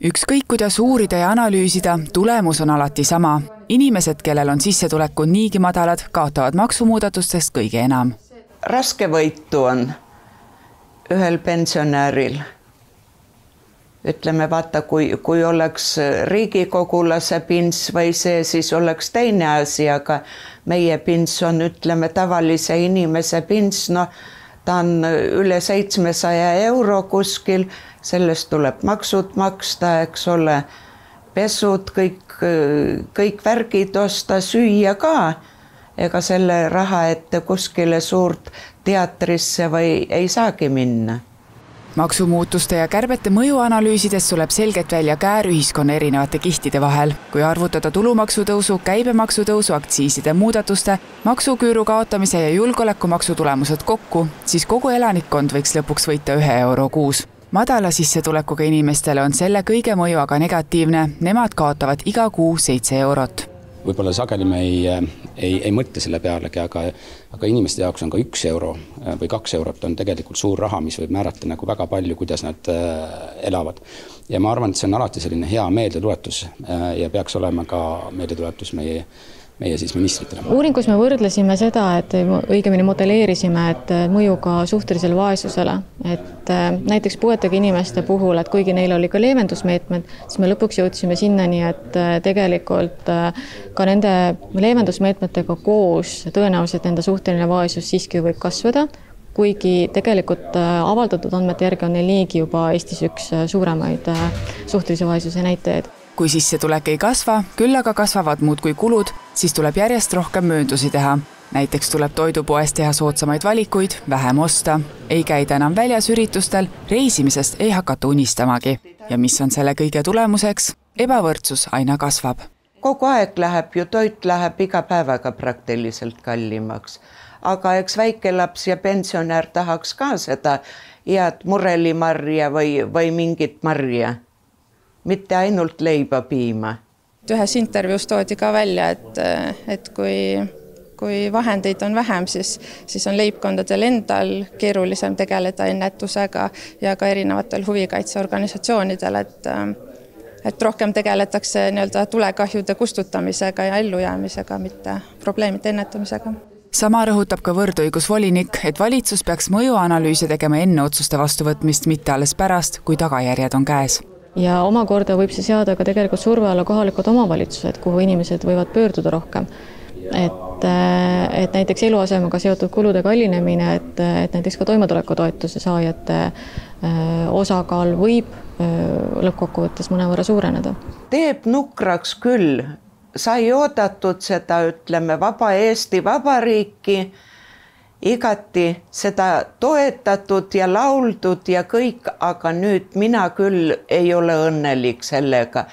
Ükskõik kuidas uurida ja analüüsida, tulemus on alati sama. Inimesed, kellel on sissetulekud niigi madalad, kaotavad maksumuudatustest kõige enam. Raske võitu on ühel pensionäril. Ütleme, vaata, kui oleks riigikogulase pins või see, siis oleks teine asi, aga meie pins on, ütleme, tavalise inimese pins, no ta on üle 700 euro kuskil, sellest tuleb maksud maksta, eks ole, pesud, kõik värgid osta, süüa ka, ega selle raha ette kuskile suurt teatrisse või ei saagi minna. Maksumuutuste ja kärbete mõjuanalüüsides tuleb selgelt välja käär ühiskonna erinevate kihtide vahel. Kui arvutada tulumaksutõusu, käibemaksutõusu, aktsiiside muudatuste, maksuküüru kaotamise ja julgeolekumaksu tulemused kokku, siis kogu elanikkond võiks lõpuks võita 1 euro kuus. Madala sissetulekuga inimestele on selle kõige mõju aga negatiivne, nemad kaotavad iga kuu 7 eurot. Võib-olla sageli me ei mõtle selle pealegi, aga inimeste jaoks on ka 1 euro või 2 eurot on tegelikult suur raha, mis võib määrata nagu väga palju, kuidas nad elavad. Ja ma arvan, et see on alati selline hea meeldetuletus ja peaks olema ka meeldetuletus meie siis ministritele. Uuringus me võrdlesime seda, et õigemini modelleerisime, et mõju ka suhtelisele vaesusele. Et näiteks puuetega inimeste puhul, et kuigi neil oli ka leevendusmeetmed, siis me lõpuks jõudsime sinnani, et tegelikult ka nende leevendusmeetmetega koos tõenäoliselt nende suhteline vaesus siiski võib kasvada, kuigi tegelikult avaldatud andmete järgi on neil niigi juba Eestis üks suuremaid suhtelise vaesuse näitajaid. Kui sissetulek ei kasva, küll aga kasvavad muud kui kulud, siis tuleb järjest rohkem mööndusi teha. Näiteks tuleb toidupoest teha soodsamaid valikuid, vähem osta, ei käida enam väljas üritustel, reisimisest ei hakata unistamagi. Ja mis on selle kõige tulemuseks? Ebavõrdsus aina kasvab. Kogu aeg läheb ju, toit läheb iga päevaga praktiliselt kallimaks. Aga eks väikelaps ja pensionär tahaks ka seda head murelimarja või mingit marja. Mitte ainult leiba piima. Ühes intervjuus toodi ka välja, et kui vahendeid on vähem, siis on leibkondadel endal keerulisem tegeleda ennetusega ja ka erinevatel huvikaitseorganisatsioonidel, et rohkem tegeletakse tulekahjude kustutamisega ja ellujäämisega, mitte probleemide ennetamisega. Sama rõhutab ka võrdõigusvolinik, et valitsus peaks mõjuanalüüse tegema enne otsuste vastuvõtmist, mitte alles pärast, kui tagajärjed on käes. Ja omakorda võib see seada ka tegelikult surve alla kohalikud omavalitsused, kuhu inimesed võivad pöörduda rohkem. Et näiteks eluasemega seotud kulude kallinemine, et näiteks ka toimetulekutoetuse saajate osakaal võib lõppkokkuvõttes mõnevõrra suureneda. Teeb nukraks küll. Sai oodatud seda, ütleme, vaba Eesti Vabariiki, igati seda toetatud ja lauldud ja kõik, aga nüüd mina küll ei ole õnnelik sellega.